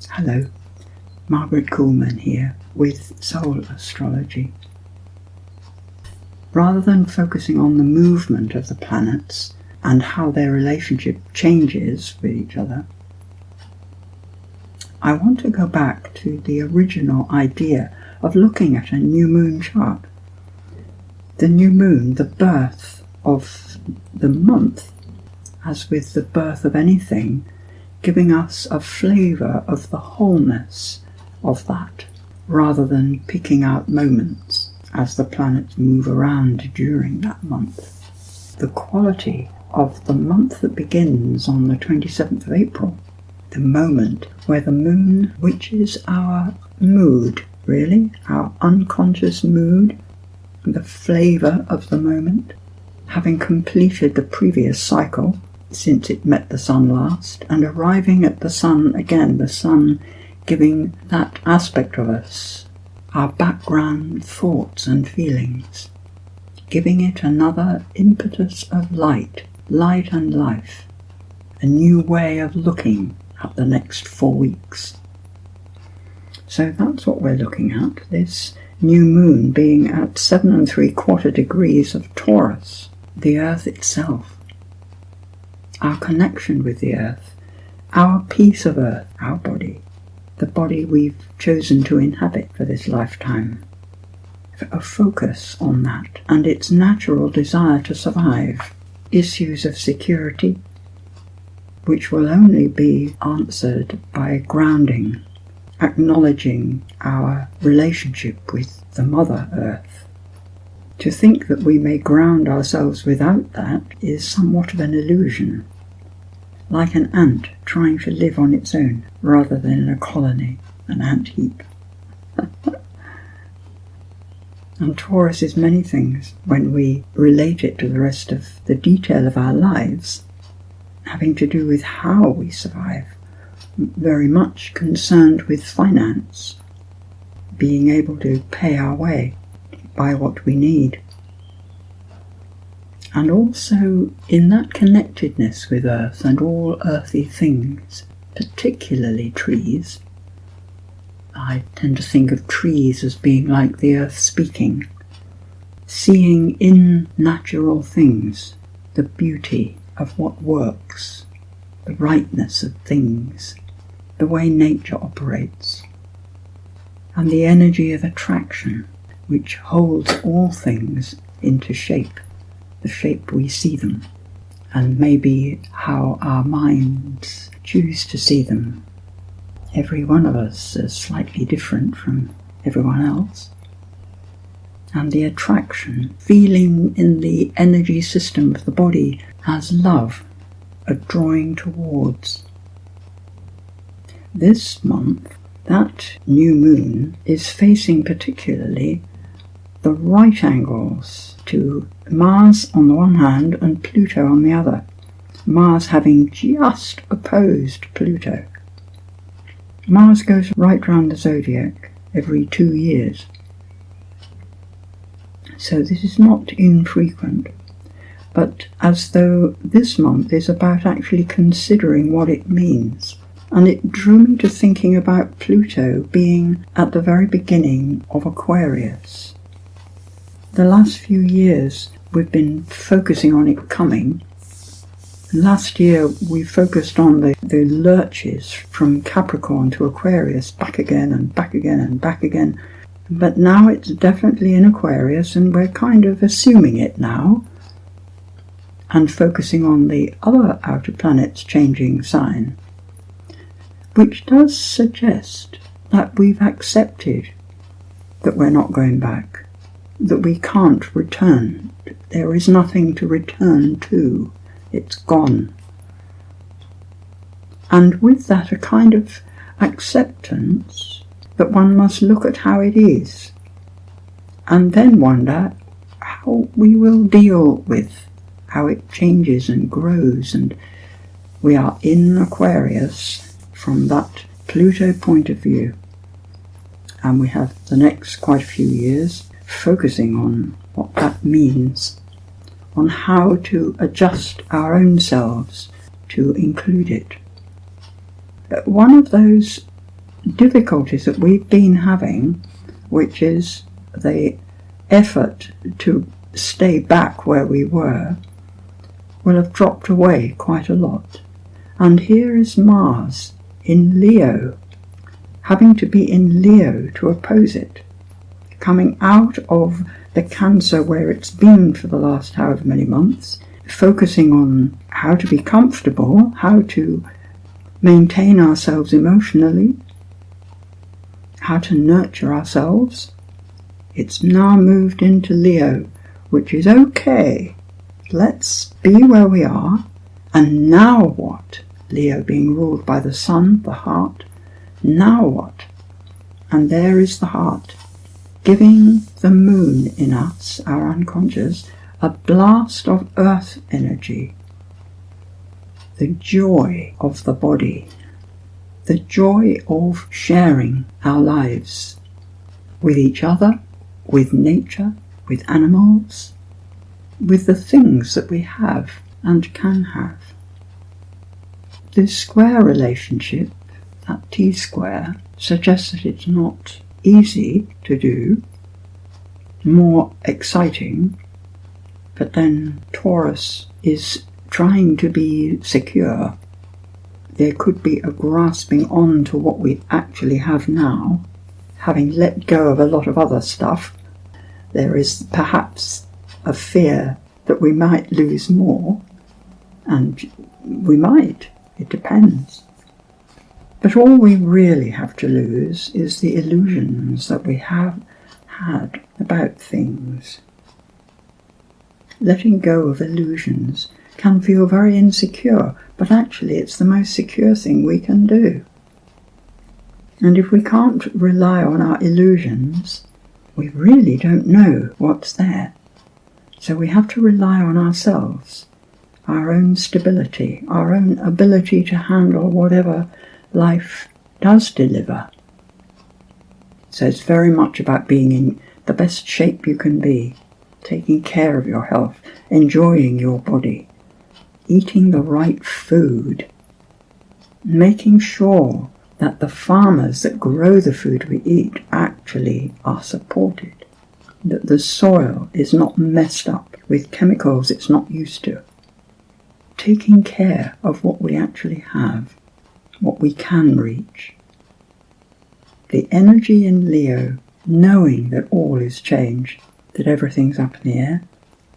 Hello, Margaret Coolman here with Soul Astrology. Rather than focusing on the movement of the planets and how their relationship changes with each other, I want to go back to the original idea of looking at a new moon chart. The new moon, the birth of the month, as with the birth of anything, giving us a flavour of the wholeness of that, rather than picking out moments as the planets move around during that month. The quality of the month that begins on the 27th of April, the moment where the moon, which is our mood, really, our unconscious mood, the flavour of the moment, having completed the previous cycle, since it met the sun last, and arriving at the sun again, the sun giving that aspect of us, our background thoughts and feelings, giving it another impetus of light and life, a new way of looking at the next 4 weeks. So that's what we're looking at, this new moon being at 7 3/4 degrees of Taurus, the earth itself. Our connection with the earth, our piece of earth, our body, the body we've chosen to inhabit for this lifetime. A focus on that and its natural desire to survive, issues of security, which will only be answered by grounding, acknowledging our relationship with the Mother Earth. To think that we may ground ourselves without that is somewhat of an illusion, like an ant trying to live on its own rather than in a colony, an ant heap. And Taurus is many things when we relate it to the rest of the detail of our lives, having to do with how we survive, very much concerned with finance, being able to pay our way, buy what we need. And also in that connectedness with earth and all earthy things, particularly trees. I tend to think of trees as being like the earth speaking, seeing in natural things the beauty of what works, the rightness of things, the way nature operates, and the energy of attraction which holds all things into shape, the shape we see them, and maybe how our minds choose to see them. Every one of us is slightly different from everyone else. And the attraction, feeling in the energy system of the body as love, a drawing towards. This month, that new moon is facing particularly the right angles to Mars on the one hand and Pluto on the other, Mars having just opposed Pluto. Mars goes right round the zodiac every 2 years, so this is not infrequent, but as though this month is about actually considering what it means. And it drew me to thinking about Pluto being at the very beginning of Aquarius. The last few years we've been focusing on it coming. Last year we focused on the lurches from Capricorn to Aquarius, back again and back again and back again. But now it's definitely in Aquarius and we're kind of assuming it now and focusing on the other outer planets changing sign, which does suggest that we've accepted that we're not going back, that we can't return. There is nothing to return to. It's gone. And with that a kind of acceptance that one must look at how it is and then wonder how we will deal with how it changes and grows. And we are in Aquarius from that Pluto point of view, and we have the next quite a few years focusing on what that means, on how to adjust our own selves to include it. One of those difficulties that we've been having, which is the effort to stay back where we were, will have dropped away quite a lot. And here is Mars in Leo, having to be in Leo to oppose it, coming out of the Cancer where it's been for the last however many months, focusing on how to be comfortable, how to maintain ourselves emotionally, how to nurture ourselves. It's now moved into Leo, which is okay. Let's be where we are. And now what? Leo being ruled by the sun, the heart. Now what? And there is the heart, giving the moon in us, our unconscious, a blast of earth energy. The joy of the body. The joy of sharing our lives with each other, with nature, with animals, with the things that we have and can have. This square relationship, that T-square, suggests that it's not easy to do, more exciting, but then Taurus is trying to be secure. There could be a grasping on to what we actually have now, having let go of a lot of other stuff. There is perhaps a fear that we might lose more, and we might, it depends. But all we really have to lose is the illusions that we have had about things. Letting go of illusions can feel very insecure, but actually it's the most secure thing we can do. And if we can't rely on our illusions, we really don't know what's there. So we have to rely on ourselves, our own stability, our own ability to handle whatever life does deliver. So it's very much about being in the best shape you can be, taking care of your health, enjoying your body, eating the right food, making sure that the farmers that grow the food we eat actually are supported, that the soil is not messed up with chemicals it's not used to. Taking care of what we actually have, what we can reach. The energy in Leo, knowing that all is change, that everything's up in the air,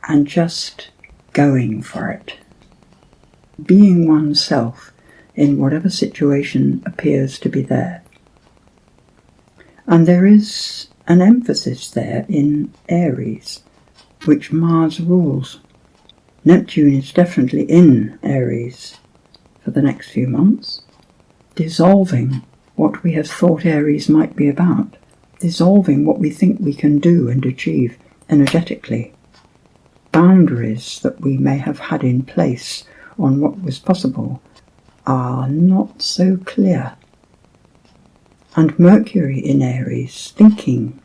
and just going for it. Being oneself in whatever situation appears to be there. And there is an emphasis there in Aries, which Mars rules. Neptune is definitely in Aries for the next few months, dissolving what we have thought Aries might be about, dissolving what we think we can do and achieve energetically, boundaries that we may have had in place on what was possible are not so clear. And Mercury in Aries, thinking,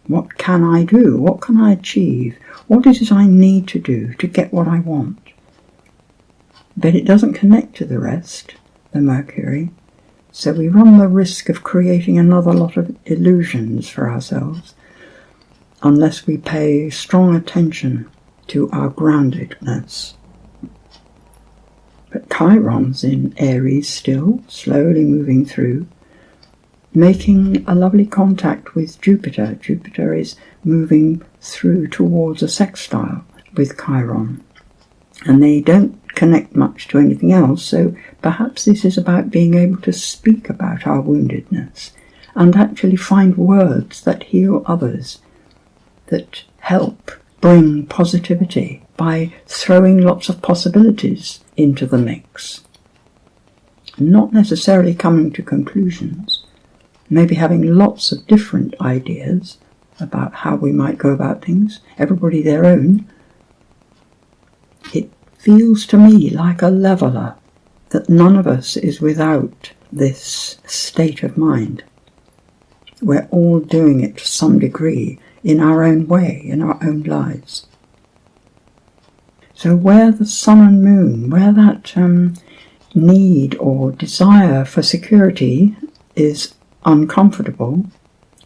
what can I do? What can I achieve? What is it I need to do to get what I want? But it doesn't connect to the rest, the Mercury, so we run the risk of creating another lot of illusions for ourselves unless we pay strong attention to our groundedness. But Chiron's in Aries still, slowly moving through, making a lovely contact with Jupiter. Jupiter is moving through towards a sextile with Chiron, and they don't connect much to anything else, so perhaps this is about being able to speak about our woundedness and actually find words that heal others, that help bring positivity by throwing lots of possibilities into the mix. Not necessarily coming to conclusions, maybe having lots of different ideas about how we might go about things, everybody their own. It feels to me like a leveller, that none of us is without this state of mind. We're all doing it to some degree in our own way, in our own lives. So where the sun and moon, where that need or desire for security is uncomfortable,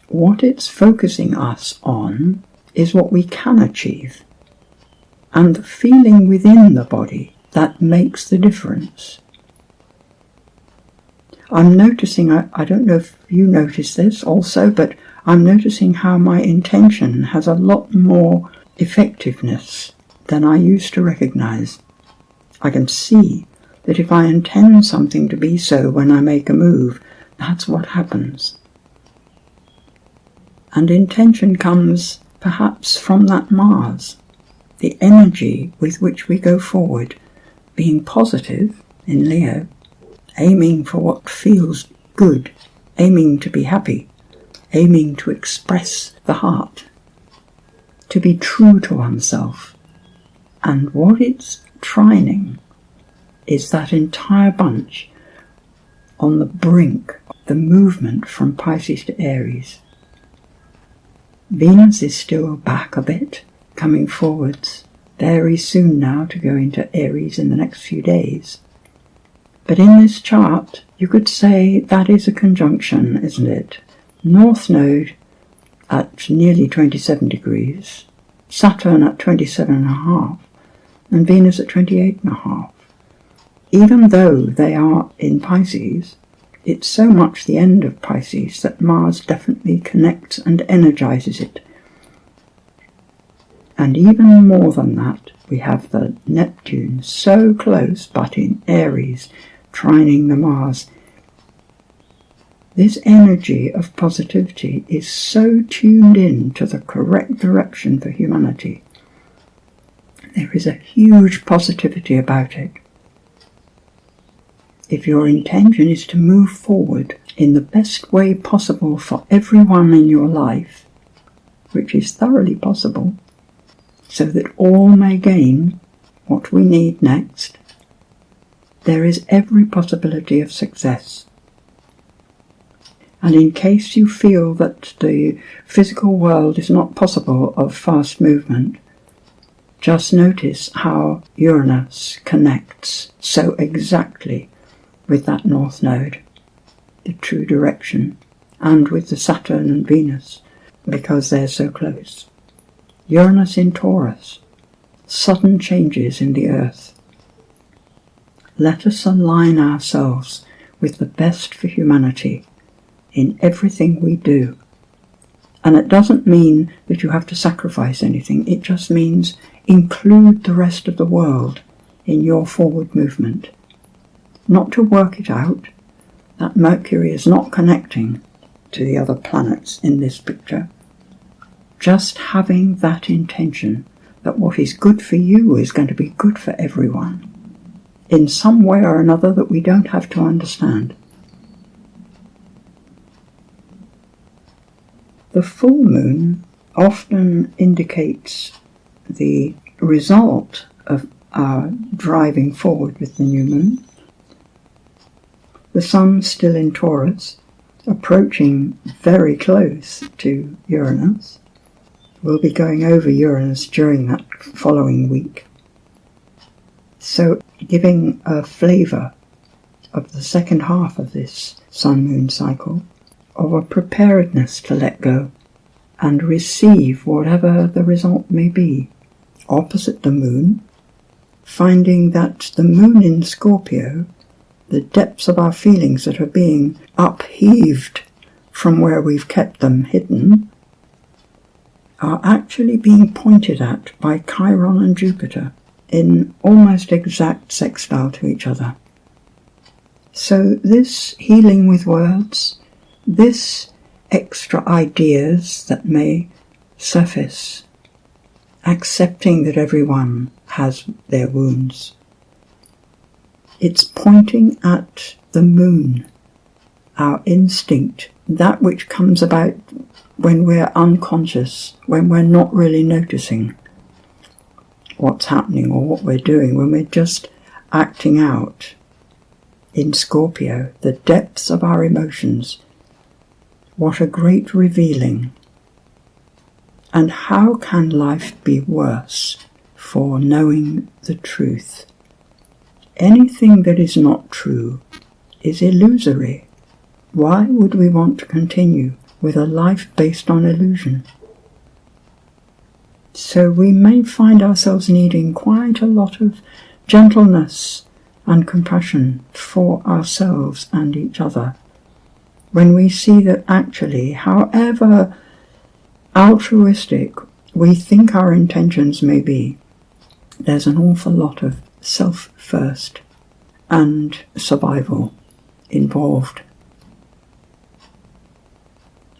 what it's focusing us on is what we can achieve, and the feeling within the body that makes the difference. I'm noticing, I don't know if you notice this also, but I'm noticing how my intention has a lot more effectiveness than I used to recognize. I can see that if I intend something to be so when I make a move, that's what happens. And intention comes perhaps from that Mars, the energy with which we go forward, being positive in Leo, aiming for what feels good, aiming to be happy, aiming to express the heart, to be true to oneself. And what it's trining is that entire bunch on the brink, the movement from Pisces to Aries. Venus is still back a bit, coming forwards, very soon now to go into Aries in the next few days. But in this chart, you could say that is a conjunction, isn't it? North Node at nearly 27 degrees, Saturn at 27.5, and Venus at 28.5. Even though they are in Pisces, it's so much the end of Pisces that Mars definitely connects and energizes it. And even more than that, we have the Neptune so close but in Aries, trining the Mars. This energy of positivity is so tuned in to the correct direction for humanity. There is a huge positivity about it. If your intention is to move forward in the best way possible for everyone in your life, which is thoroughly possible, so that all may gain what we need next, there is every possibility of success. And in case you feel that the physical world is not possible of fast movement, just notice how Uranus connects so exactly with that North Node, the true direction, and with the Saturn and Venus, because they're so close. Uranus in Taurus, sudden changes in the earth. Let us align ourselves with the best for humanity in everything we do. And it doesn't mean that you have to sacrifice anything, it just means include the rest of the world in your forward movement. Not to work it out, that Mercury is not connecting to the other planets in this picture. Just having that intention that what is good for you is going to be good for everyone, in some way or another that we don't have to understand. The full moon often indicates the result of our driving forward with the new moon. The sun's still in Taurus, approaching very close to Uranus. We'll be going over Uranus during that following week. So giving a flavour of the second half of this sun-moon cycle, of a preparedness to let go and receive whatever the result may be. Opposite the moon, finding that the moon in Scorpio, the depths of our feelings that are being upheaved from where we've kept them hidden, are actually being pointed at by Chiron and Jupiter in almost exact sextile to each other. So this healing with words, this extra ideas that may surface, accepting that everyone has their wounds, it's pointing at the moon, our instinct, that which comes about when we're unconscious, when we're not really noticing what's happening or what we're doing, when we're just acting out. In Scorpio, the depths of our emotions. What a great revealing. And how can life be worse for knowing the truth? Anything that is not true is illusory. Why would we want to continue with a life based on illusion? So we may find ourselves needing quite a lot of gentleness and compassion for ourselves and each other when we see that actually, however altruistic we think our intentions may be, there's an awful lot of self first and survival involved.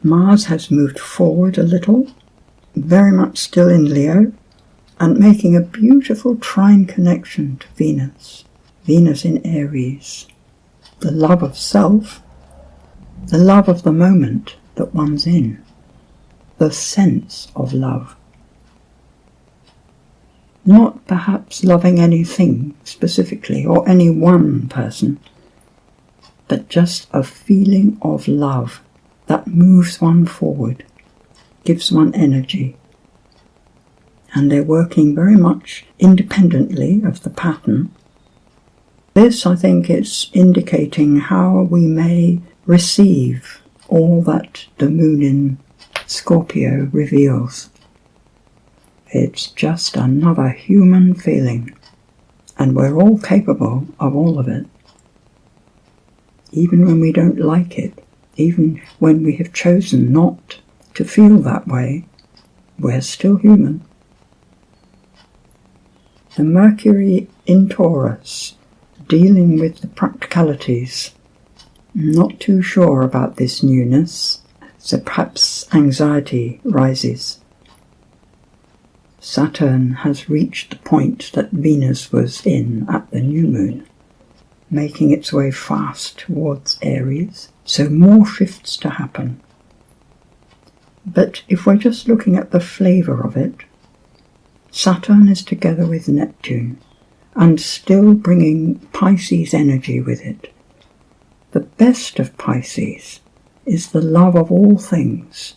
Mars has moved forward a little, very much still in Leo, and making a beautiful trine connection to Venus. Venus in Aries. The love of self, the love of the moment that one's in, the sense of love. Not perhaps loving anything specifically or any one person, but just a feeling of love that moves one forward, gives one energy. And they're working very much independently of the pattern. This, I think, is indicating how we may receive all that the moon in Scorpio reveals. It's just another human feeling, and we're all capable of all of it. Even when we don't like it, even when we have chosen not to feel that way, we're still human. The Mercury in Taurus, dealing with the practicalities. Not too sure about this newness, so perhaps anxiety rises. Saturn has reached the point that Venus was in at the new moon, making its way fast towards Aries, so more shifts to happen. But if we're just looking at the flavour of it, Saturn is together with Neptune, and still bringing Pisces energy with it. The best of Pisces is the love of all things,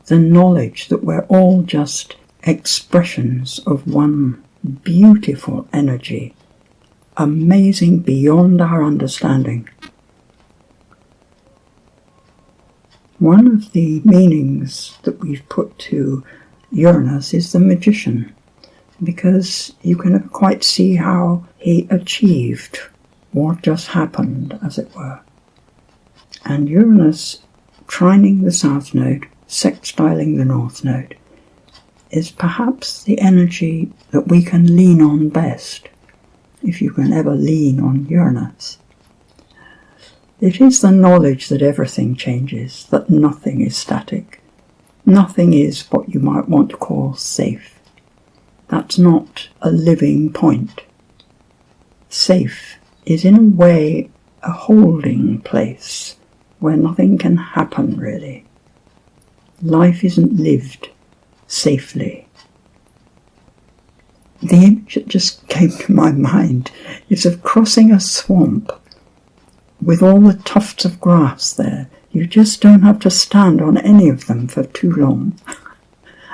the knowledge that we're all just expressions of one beautiful energy, amazing beyond our understanding. One of the meanings that we've put to Uranus is the magician, because you can never quite see how he achieved what just happened, as it were. And Uranus, trining the south node, sextiling the north node, is perhaps the energy that we can lean on best, if you can ever lean on Uranus. It is the knowledge that everything changes, that nothing is static. Nothing is what you might want to call safe. That's not a living point. Safe is in a way a holding place where nothing can happen really. Life isn't lived safely. The image that just came to my mind is of crossing a swamp with all the tufts of grass there. You just don't have to stand on any of them for too long.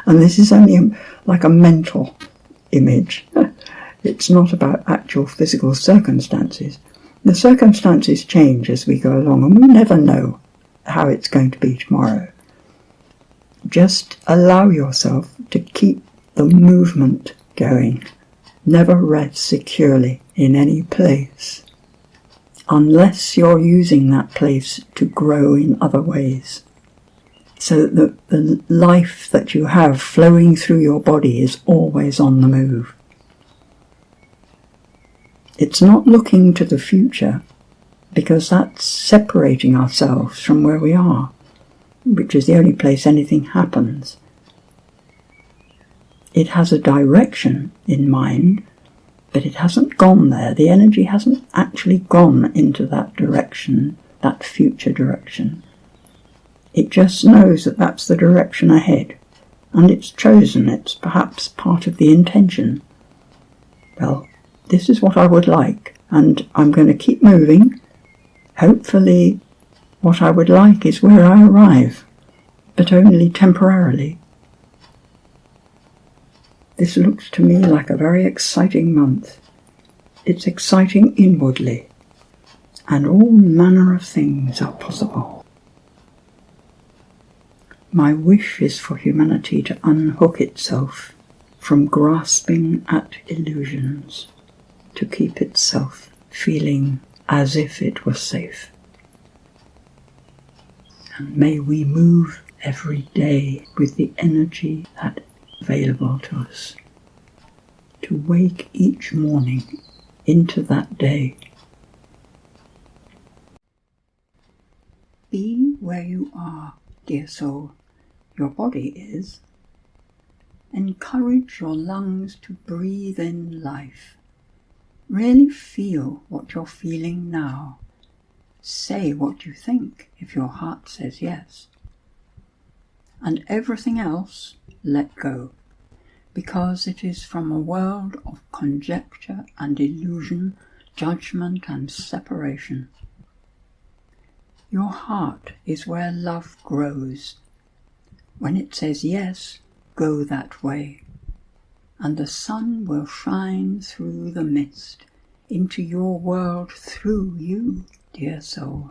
And this is only like a mental image. It's not about actual physical circumstances. The circumstances change as we go along, and we never know how it's going to be tomorrow. Just allow yourself to keep the movement going. Never rest securely in any place, unless you're using that place to grow in other ways. So that the life that you have flowing through your body is always on the move. It's not looking to the future, because that's separating ourselves from where we are, which is the only place anything happens. It has a direction in mind, but it hasn't gone there. The energy hasn't actually gone into that direction, that future direction. It just knows that that's the direction ahead, and it's chosen. It's perhaps part of the intention. Well, this is what I would like, and I'm going to keep moving. Hopefully, what I would like is where I arrive, but only temporarily. This looks to me like a very exciting month. It's exciting inwardly, and all manner of things are possible. My wish is for humanity to unhook itself from grasping at illusions, to keep itself feeling as if it was safe. And may we move every day with the energy that is available to us, to wake each morning into that day. Be where you are, dear soul. Your body is. Encourage your lungs to breathe in life. Really feel what you're feeling now. Say what you think if your heart says yes. And everything else, let go, because it is from a world of conjecture and illusion, judgment and separation. Your heart is where love grows. When it says yes, go that way, and the sun will shine through the mist into your world through you, dear soul.